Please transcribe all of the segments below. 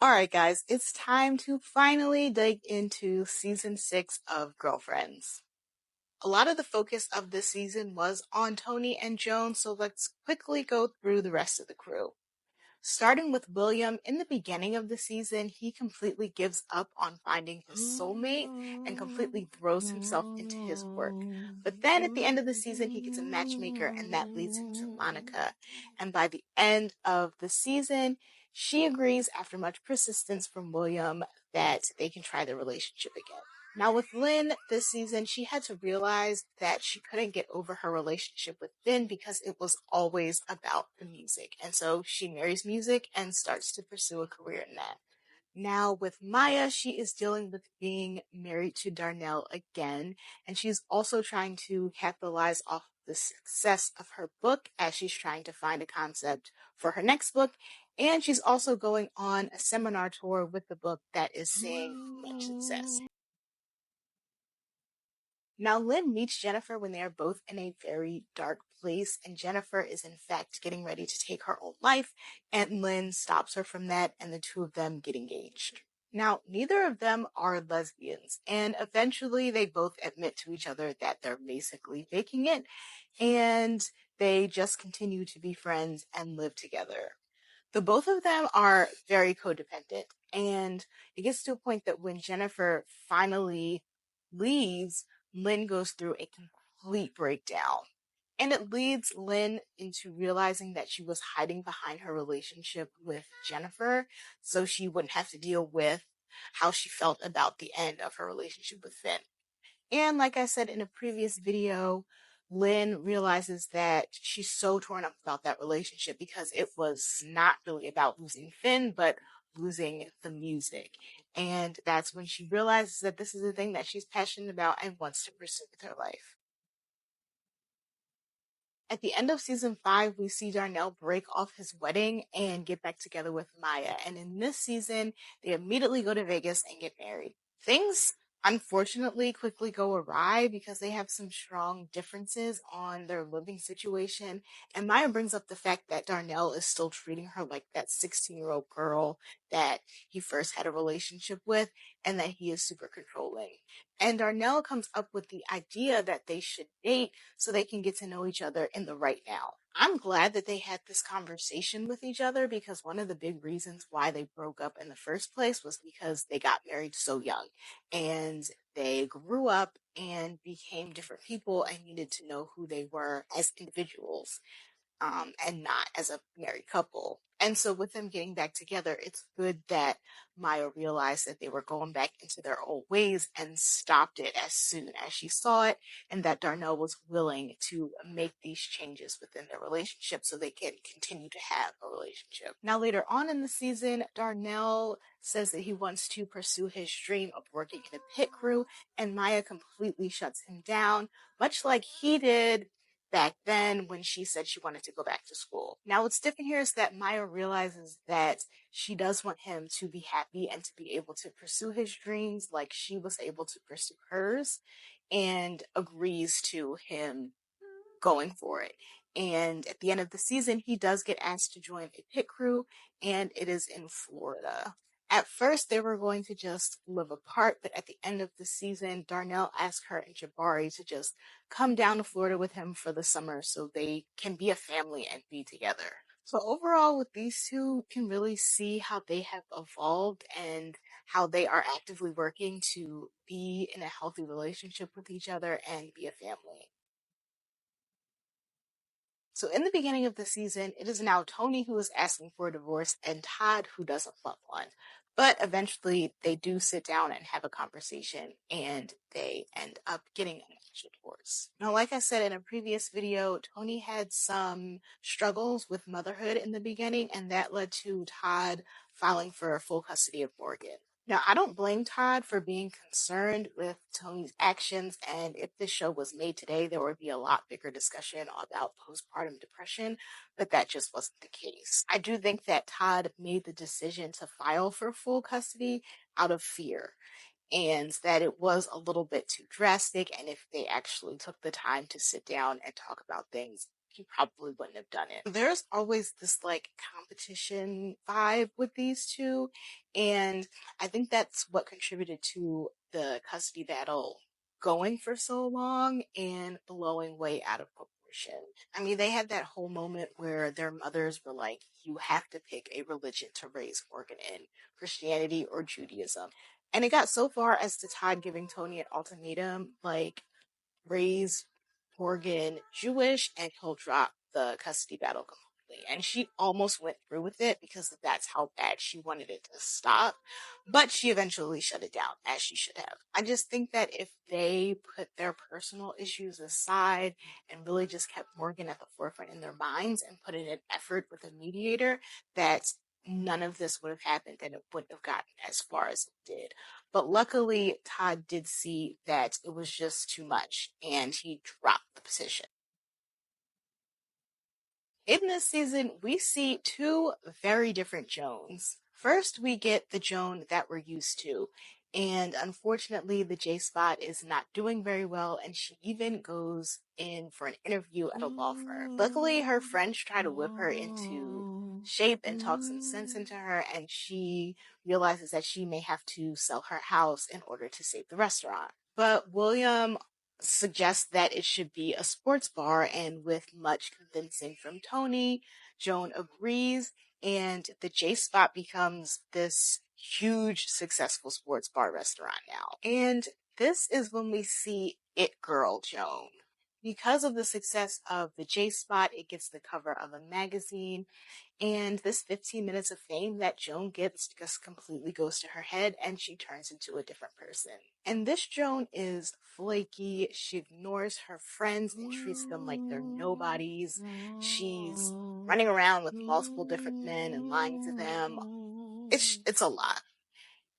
All right, guys, it's time to finally dig into season 6 of Girlfriends. A lot of the focus of this season was on Tony and Joan, so let's quickly go through the rest of the crew. Starting with William, in the beginning of the season, he completely gives up on finding his soulmate and completely throws himself into his work. But then at the end of the season, he gets a matchmaker, and that leads him to Monica. And by the end of the season, she agrees, after much persistence from William, that they can try the relationship again. Now, with Lynn this season, she had to realize that she couldn't get over her relationship with Finn because it was always about the music. And so she marries music and starts to pursue a career in that. Now, with Maya, she is dealing with being married to Darnell again, and she's also trying to capitalize off the success of her book as she's trying to find a concept for her next book. And she's also going on a seminar tour with the book that is seeing much success. Now, Lynn meets Jennifer when they are both in a very dark place, and Jennifer is in fact getting ready to take her own life, and Lynn stops her from that, and the two of them get engaged. Now, neither of them are lesbians, and eventually they both admit to each other that they're basically faking it, and they just continue to be friends and live together. The both of them are very codependent, and it gets to a point that when Jennifer finally leaves, Lynn goes through a complete breakdown. And it leads Lynn into realizing that she was hiding behind her relationship with Jennifer so she wouldn't have to deal with how she felt about the end of her relationship with Finn. And like I said in a previous video, Lynn realizes that she's so torn up about that relationship because it was not really about losing Finn, but losing the music. And that's when she realizes that this is the thing that she's passionate about and wants to pursue with her life. At the end of season 5, we see Darnell break off his wedding and get back together with Maya. And in this season, they immediately go to Vegas and get married. Things unfortunately quickly go awry because they have some strong differences on their living situation. And Maya brings up the fact that Darnell is still treating her like that 16-year-old girl that he first had a relationship with, and that he is super controlling. And Darnell comes up with the idea that they should date so they can get to know each other in the right now. I'm glad that they had this conversation with each other because one of the big reasons why they broke up in the first place was because they got married so young and they grew up and became different people and needed to know who they were as individuals, and not as a married couple. And so with them getting back together, it's good that Maya realized that they were going back into their old ways and stopped it as soon as she saw it, and that Darnell was willing to make these changes within their relationship so they can continue to have a relationship. Now, later on in the season, Darnell says that he wants to pursue his dream of working in a pit crew, and Maya completely shuts him down, much like he did back then when she said she wanted to go back to school. Now, what's different here is that Maya realizes that she does want him to be happy and to be able to pursue his dreams like she was able to pursue hers, and agrees to him going for it. And at the end of the season, he does get asked to join a pit crew, and it is in Florida. At first, they were going to just live apart, but at the end of the season, Darnell asked her and Jabari to just come down to Florida with him for the summer so they can be a family and be together. So overall, with these two, you can really see how they have evolved and how they are actively working to be in a healthy relationship with each other and be a family. So in the beginning of the season, it is now Tony who is asking for a divorce and Todd who doesn't want one. But eventually they do sit down and have a conversation and they end up getting an actual divorce. Now, like I said in a previous video, Tony had some struggles with motherhood in the beginning, and that led to Todd filing for full custody of Morgan. Now, I don't blame Todd for being concerned with Tony's actions, and if this show was made today, there would be a lot bigger discussion about postpartum depression, but that just wasn't the case. I do think that Todd made the decision to file for full custody out of fear, and that it was a little bit too drastic, and if they actually took the time to sit down and talk about things, he probably wouldn't have done it. There's always this like competition vibe with these two, and I think that's what contributed to the custody battle going for so long and blowing way out of proportion. I mean, they had that whole moment where their mothers were like, you have to pick a religion to raise Morgan in, Christianity or Judaism. And it got so far as to Todd giving Tony an ultimatum, like, raise Morgan Jewish and he'll drop the custody battle completely. And she almost went through with it because that's how bad she wanted it to stop. But she eventually shut it down, as she should have. I just think that if they put their personal issues aside and really just kept Morgan at the forefront in their minds and put in an effort with a mediator, that none of this would have happened and it wouldn't have gotten as far as it did. But luckily, Todd did see that it was just too much and he dropped the position. In this season, we see two very different Joans. First, we get the Joan that we're used to. And unfortunately, the J Spot is not doing very well, and she even goes in for an interview at a law firm. Luckily, her friends try to whip her into shape and talk some sense into her, and she realizes that she may have to sell her house in order to save the restaurant. But William suggests that it should be a sports bar, and with much convincing from Tony, Joan agrees, and the J Spot becomes this huge successful sports bar restaurant now. And this is when we see It Girl Joan. Because of the success of the J Spot, it gets the cover of a magazine, and this 15 minutes of fame that Joan gets just completely goes to her head and she turns into a different person. And this Joan is flaky. She ignores her friends and treats them like they're nobodies. She's running around with multiple different men and lying to them. It's a lot.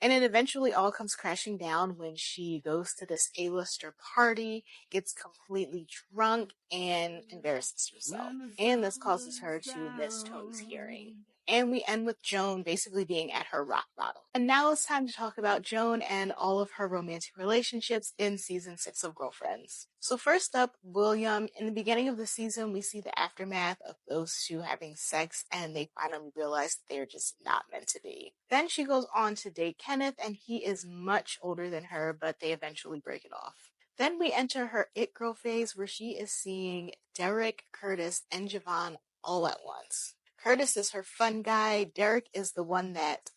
And it eventually all comes crashing down when she goes to this A-lister party, gets completely drunk, and embarrasses herself. And this causes her to miss Tony's hearing. And we end with Joan basically being at her rock bottom. And now it's time to talk about Joan and all of her romantic relationships in season 6 of Girlfriends. So first up, William. In the beginning of the season, we see the aftermath of those two having sex and they finally realize that they're just not meant to be. Then she goes on to date Kenneth, and he is much older than her, but they eventually break it off. Then we enter her it girl phase where she is seeing Derek, Curtis, and Javon all at once. Curtis is her fun guy. Derek is the one that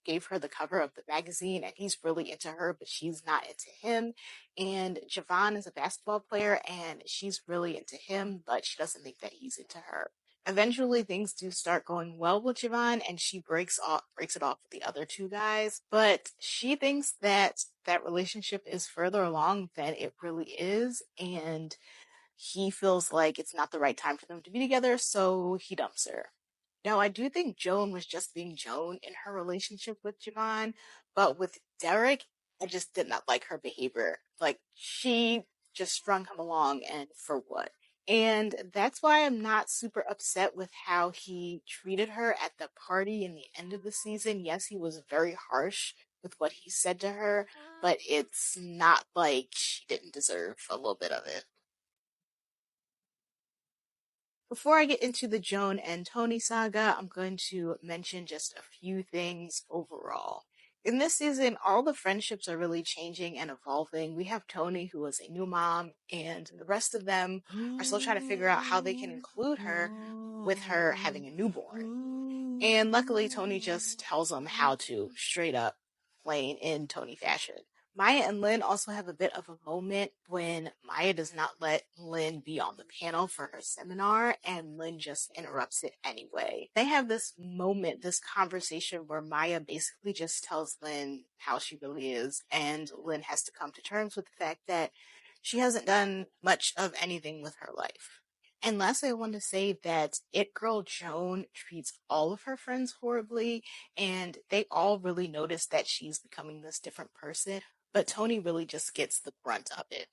gave her the cover of the magazine, and he's really into her, but she's not into him. And Javon is a basketball player, and she's really into him, but she doesn't think that he's into her. Eventually, things do start going well with Javon, and she breaks it off with the other two guys. But she thinks that that relationship is further along than it really is, and he feels like it's not the right time for them to be together, so he dumps her. Now, I do think Joan was just being Joan in her relationship with Javon, but with Derek, I just did not like her behavior. Like, she just strung him along, and for what? And that's why I'm not super upset with how he treated her at the party in the end of the season. Yes, he was very harsh with what he said to her, but it's not like she didn't deserve a little bit of it. Before I get into the Joan and Tony saga, I'm going to mention just a few things overall. In this season, all the friendships are really changing and evolving. We have Tony, who is a new mom, and the rest of them are still trying to figure out how they can include her with her having a newborn. And luckily, Tony just tells them how to, straight up, plain in Tony fashion. Maya and Lynn also have a bit of a moment when Maya does not let Lynn be on the panel for her seminar, and Lynn just interrupts it anyway. They have this moment, this conversation where Maya basically just tells Lynn how she really is, and Lynn has to come to terms with the fact that she hasn't done much of anything with her life. And lastly, I want to say that It Girl Joan treats all of her friends horribly, and they all really notice that she's becoming this different person, but Tony really just gets the brunt of it.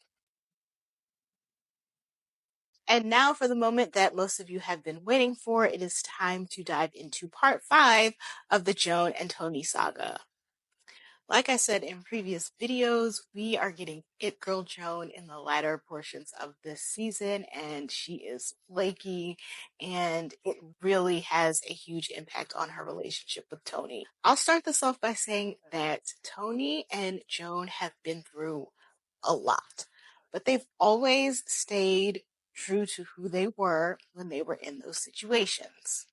And now for the moment that most of you have been waiting for, it is time to dive into part 5 of the Joan and Tony saga. Like I said in previous videos, we are getting It Girl Joan in the latter portions of this season, and she is flaky, and it really has a huge impact on her relationship with Tony. I'll start this off by saying that Tony and Joan have been through a lot, but they've always stayed true to who they were when they were in those situations.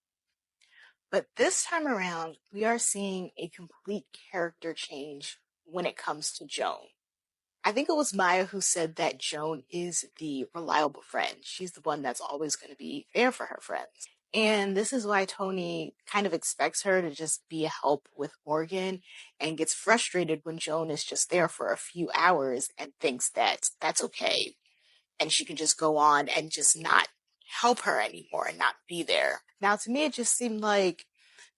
But this time around, we are seeing a complete character change when it comes to Joan. I think it was Maya who said that Joan is the reliable friend. She's the one that's always going to be there for her friends. And this is why Tony kind of expects her to just be a help with Morgan and gets frustrated when Joan is just there for a few hours and thinks that that's okay. And she can just go on and just not help her anymore and not be there. Now, to me, it just seemed like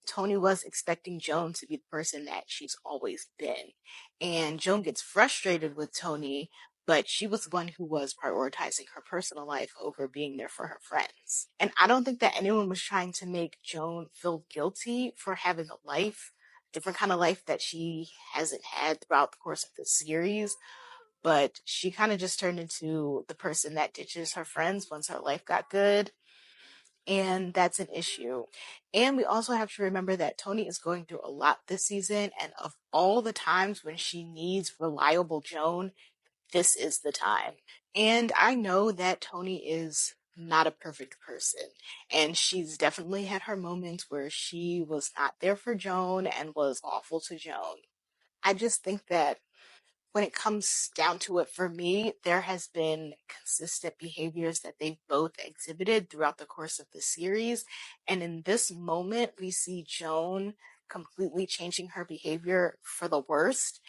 Tony was expecting Joan to be the person that she's always been. And Joan gets frustrated with Tony, but she was the one who was prioritizing her personal life over being there for her friends. And I don't think that anyone was trying to make Joan feel guilty for having a life, different kind of life that she hasn't had throughout the course of the series. But she kind of just turned into the person that ditches her friends once her life got good, and that's an issue. And we also have to remember that Tony is going through a lot this season, and of all the times when she needs reliable Joan, this is the time. And I know that Tony is not a perfect person, and she's definitely had her moments where she was not there for Joan and was awful to Joan. I just think that when it comes down to it, for me, there has been consistent behaviors that they've both exhibited throughout the course of the series. And in this moment, we see Joan completely changing her behavior for the worst.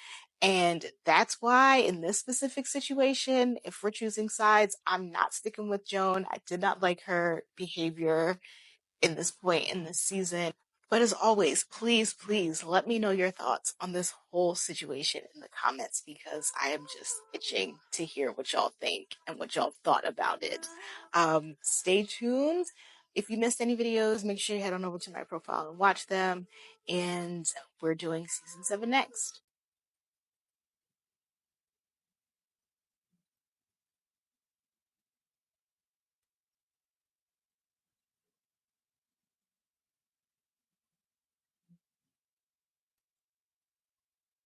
And that's why in this specific situation, if we're choosing sides, I'm not sticking with Joan. I did not like her behavior in this point in this season. But as always, please, please let me know your thoughts on this whole situation in the comments because I am just itching to hear what y'all think and what y'all thought about it. Stay tuned. If you missed any videos, make sure you head on over to my profile and watch them. And we're doing season 7 next.